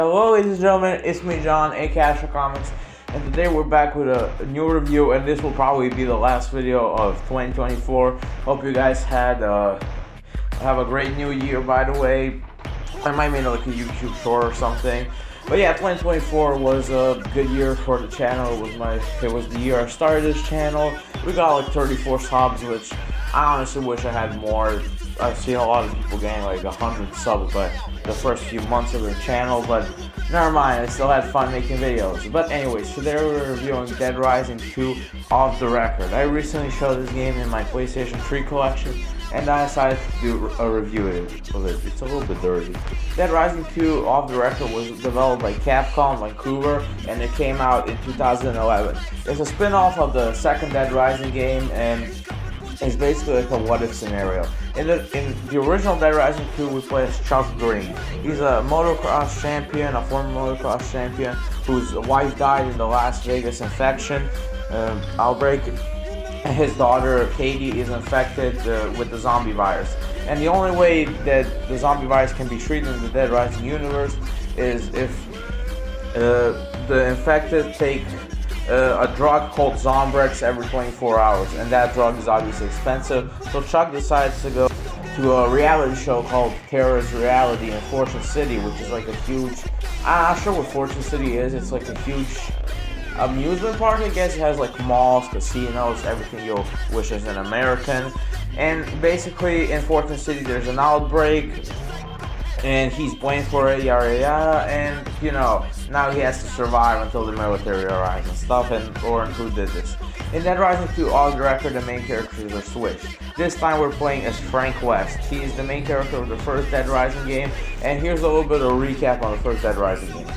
Hello ladies and gentlemen, it's me John, aka Comics, and today we're back with a new review, and this will probably be the last video of 2024. Hope you guys have a great new year, by the way. I might make like a YouTube short or something. But yeah, 2024 was a good year for the channel. It was the year I started this channel. We got like 34 subs, which I honestly wish I had more. I've seen a lot of people getting like 100 subs but the first few months of their channel, but never mind, I still had fun making videos. But anyways, today we're reviewing Dead Rising 2 Off the Record. I recently showed this game in my PlayStation 3 collection, and I decided to do a review of it. It's a little bit dirty. Dead Rising 2 Off the Record was developed by Capcom Vancouver, and it came out in 2011. It's a spin-off of the second Dead Rising game, and it's basically like a what-if scenario. In the original Dead Rising 2, we play as Chuck Greene. He's a motocross champion, a former motocross champion, whose wife died in the Las Vegas infection outbreak. And his daughter, Katie, is infected with the zombie virus. And the only way that the zombie virus can be treated in the Dead Rising universe is if the infected take a drug called Zombrex every 24 hours, and that drug is obviously expensive. So Chuck decides to go to a reality show called Terrorist Reality in Fortune City, which is like a huge, I'm not sure what Fortune City is. It's like a huge amusement park, I guess. It has like malls, casinos, everything you'll wish as an American. And basically in Fortune City there's an outbreak, and he's blamed for it, yada yada, and you know, now he has to survive until the military arrives and stuff, or who did this. In Dead Rising 2 Off the Record, the main characters are switched. This time we're playing as Frank West. He is the main character of the first Dead Rising game, and here's a little bit of a recap on the first Dead Rising game.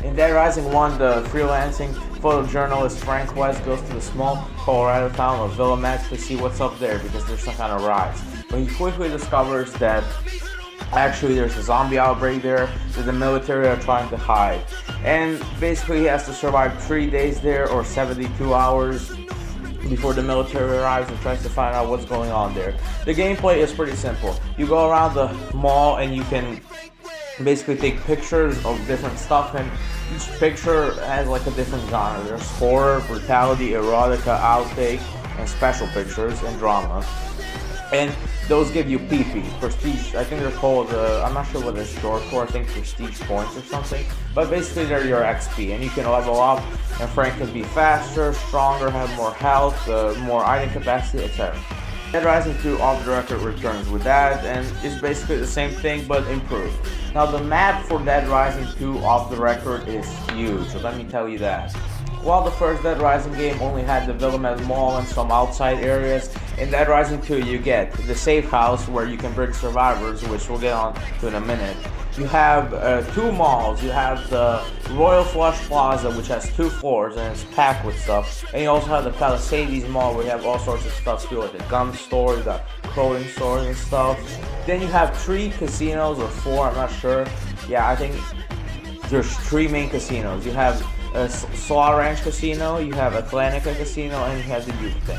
In Dead Rising 1, the freelancing photojournalist Frank West goes to the small Colorado town of Villamax to see what's up there because there's some kind of rise. But he quickly discovers that actually there's a zombie outbreak there that the military are trying to hide. And basically he has to survive 3 days there, or 72 hours, before the military arrives and tries to find out what's going on there. The gameplay is pretty simple. You go around the mall and you can basically take pictures of different stuff, and each picture has like a different genre. There's horror, brutality, erotica, outtake, and special pictures, and drama. And those give you PP, prestige. I think they're called, I'm not sure what they're short for, I think prestige points or something. But basically they're your XP, and you can level up, and Frank can be faster, stronger, have more health, more item capacity, etc. Dead Rising 2 Off the Record returns with that, and it's basically the same thing but improved. Now the map for Dead Rising 2 Off the Record is huge, so let me tell you that. While the first Dead Rising game only had the Willamette Mall and some outside areas, in Dead Rising 2 you get the safe house where you can bring survivors, which we'll get on to in a minute. You have two malls. You have the Royal Flush Plaza, which has 2 floors and it's packed with stuff. And you also have the Palisades Mall, where you have all sorts of stuff too, like a gun store, you got clothing stores and stuff. Then you have 3 casinos, or 4, I'm not sure. Yeah, I think there's 3 main casinos. You have Slaw Ranch Casino, you have Atlantica Casino, and you have the Youth Thing.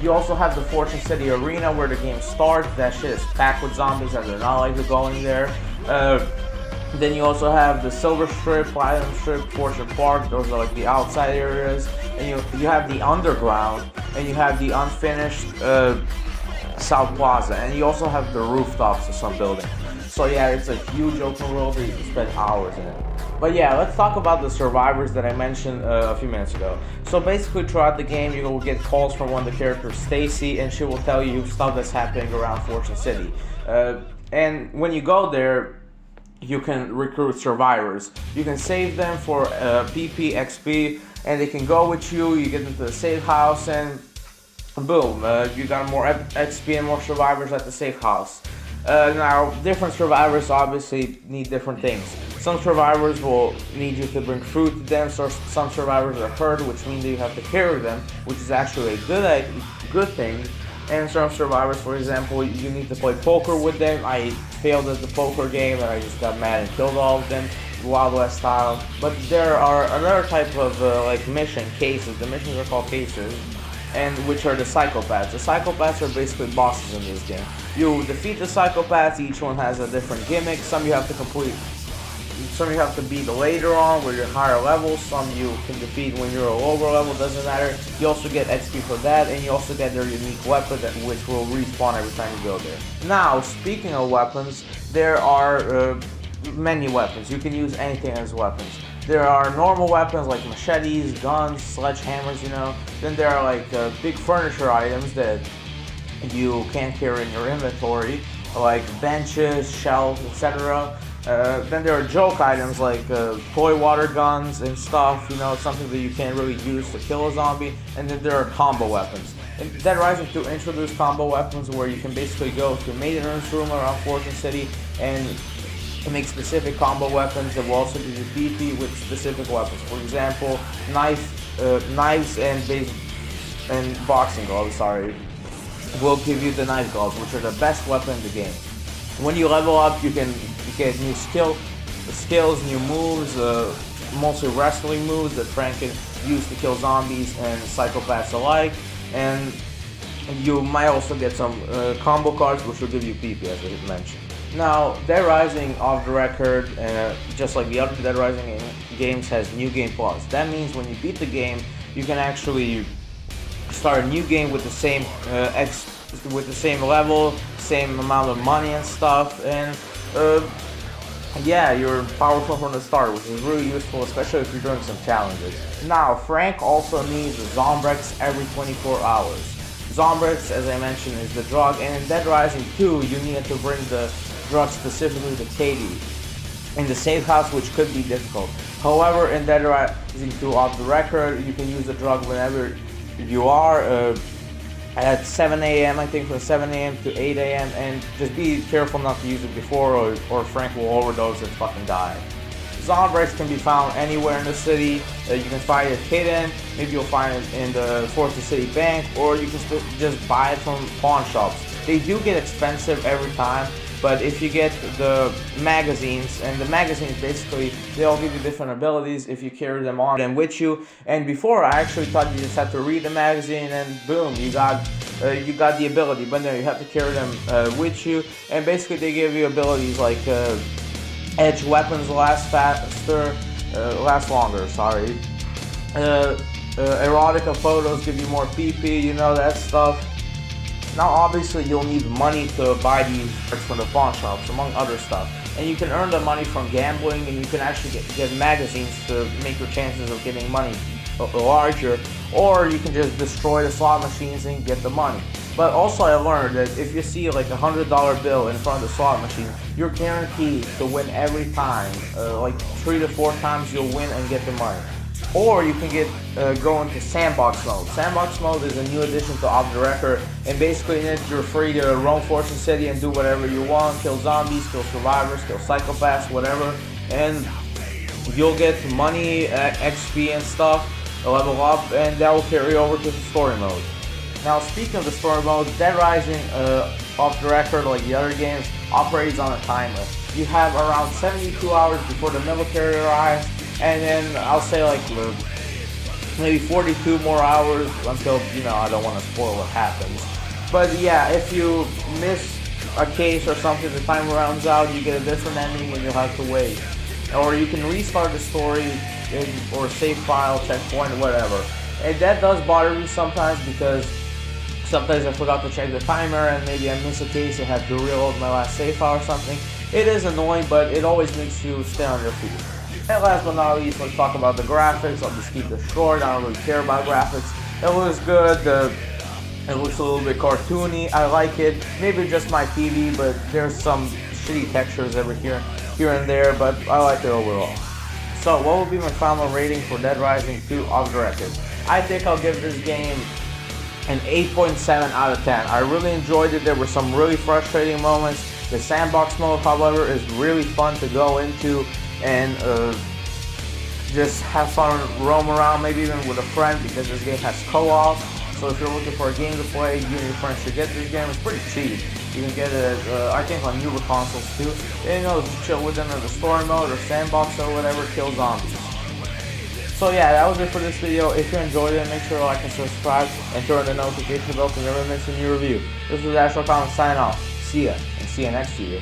You also have the Fortune City Arena where the game starts. That shit is packed with zombies and they're not like going there. Then you also have the Silver Strip, Platinum Strip, Fortune Park. Those are like the outside areas. And you have the Underground, and you have the unfinished South Plaza, and you also have the rooftops of some buildings. So yeah, it's a huge open world that you can spend hours in it. But yeah, let's talk about the survivors that I mentioned a few minutes ago. So basically throughout the game you will get calls from one of the characters, Stacy, and she will tell you stuff that's happening around Fortune City. And when you go there, you can recruit survivors. You can save them for PP, XP, and they can go with you. You get into the safe house and boom, you got more XP and more survivors at the safe house. Now, different survivors obviously need different things. Some survivors will need you to bring food to them, so some survivors are hurt, which means that you have to carry them, which is actually a good thing. And some survivors, for example, you need to play poker with them. I failed at the poker game and I just got mad and killed all of them, Wild West style. But there are another type of like mission, cases. The missions are called cases, and which are the psychopaths. The psychopaths are basically bosses in this game. You defeat the psychopaths, each one has a different gimmick. Some you have to complete Some you have to beat later on where you're higher levels. Some you can defeat when you're a lower level, doesn't matter. You also get XP for that, and you also get their unique weapon which will respawn every time you go there. Now, speaking of weapons, there are many weapons. You can use anything as weapons. There are normal weapons like machetes, guns, sledgehammers, you know. Then there are like big furniture items that you can't carry in your inventory, like benches, shelves, etc. Then there are joke items like toy water guns and stuff, you know, something that you can't really use to kill a zombie. And then there are combo weapons. In Dead Rising 2 introduced combo weapons where you can basically go to maintenance room around Fortune City and make specific combo weapons that will also give you PP with specific weapons. For example, knives and boxing gloves, will give you the knife gloves, which are the best weapon in the game. When you level up, you can get new skills, new moves, mostly wrestling moves that Frank can use to kill zombies and psychopaths alike. And you might also get some combo cards which will give you PP, as I mentioned. Now, Dead Rising, off the record, just like the other Dead Rising games, has New Game Plus. That means when you beat the game, you can actually start a new game with the same level, same amount of money and stuff, and yeah, you're powerful from the start, which is really useful, especially if you're doing some challenges. Now, Frank also needs Zombrex every 24 hours. Zombrex, as I mentioned, is the drug, and in Dead Rising 2, you need to bring the drug specifically to Katie in the safe house, which could be difficult. However, in Dead Rising 2, off the record, you can use the drug whenever you are, at 7 a.m. I think from 7 a.m. to 8 a.m. and just be careful not to use it before or Frank will overdose and fucking die. Zombrex can be found anywhere in the city. You can find it hidden, maybe you'll find it in the Fortune City Bank, or you can just buy it from pawn shops. They do get expensive every time, but if you get the magazines, and the magazines basically, they all give you different abilities if you carry them on and with you. And before, I actually thought you just had to read the magazine and boom, you got the ability, but no, you have to carry them with you. And basically they give you abilities like edge weapons last longer, erotica photos give you more PP, you know, that stuff. Now obviously you'll need money to buy these from the pawn shops, among other stuff. And you can earn the money from gambling, and you can actually get magazines to make your chances of getting money larger, or you can just destroy the slot machines and get the money. But also I learned that if you see like a $100 bill in front of the slot machine, you're guaranteed to win every time. Like 3 to 4 times you'll win and get the money. Or you can go into sandbox mode. Sandbox mode is a new addition to Off the Record, and basically in it you're free to roam Fortune City and do whatever you want, kill zombies, kill survivors, kill psychopaths, whatever, and you'll get money, XP and stuff, level up, and that will carry over to the story mode. Now speaking of the story mode, Dead Rising, Off the Record, like the other games, operates on a timer. You have around 72 hours before the military arrives, and then I'll say like maybe 42 more hours until, you know, I don't want to spoil what happens. But yeah, if you miss a case or something, the timer runs out, you get a different ending and you'll have to wait. Or you can restart the story or save file, checkpoint, or whatever. And that does bother me sometimes because sometimes I forgot to check the timer and maybe I miss a case and have to reload my last save file or something. It is annoying, but it always makes you stay on your feet. And last but not least, let's talk about the graphics. I'll just keep this short. I don't really care about graphics. It looks good. It looks a little bit cartoony. I like it. Maybe just my TV, but there's some shitty textures over here and there, but I like it overall. So what will be my final rating for Dead Rising 2 Off the Record? I think I'll give this game an 8.7 out of 10. I really enjoyed it. There were some really frustrating moments. The sandbox mode, however, is really fun to go into and just have fun, roam around, maybe even with a friend, because this game has co-op. So if you're looking for a game to play, you and your friends should get this game. It's pretty cheap. You can get it, I think, on newer consoles too. And, you know, chill within the story mode or sandbox or whatever, kill zombies. So yeah, that was it for this video. If you enjoyed it, make sure to like and subscribe and turn on the notification bell to never miss a new review. This was Astro Comics signing off. See ya, and see you next video.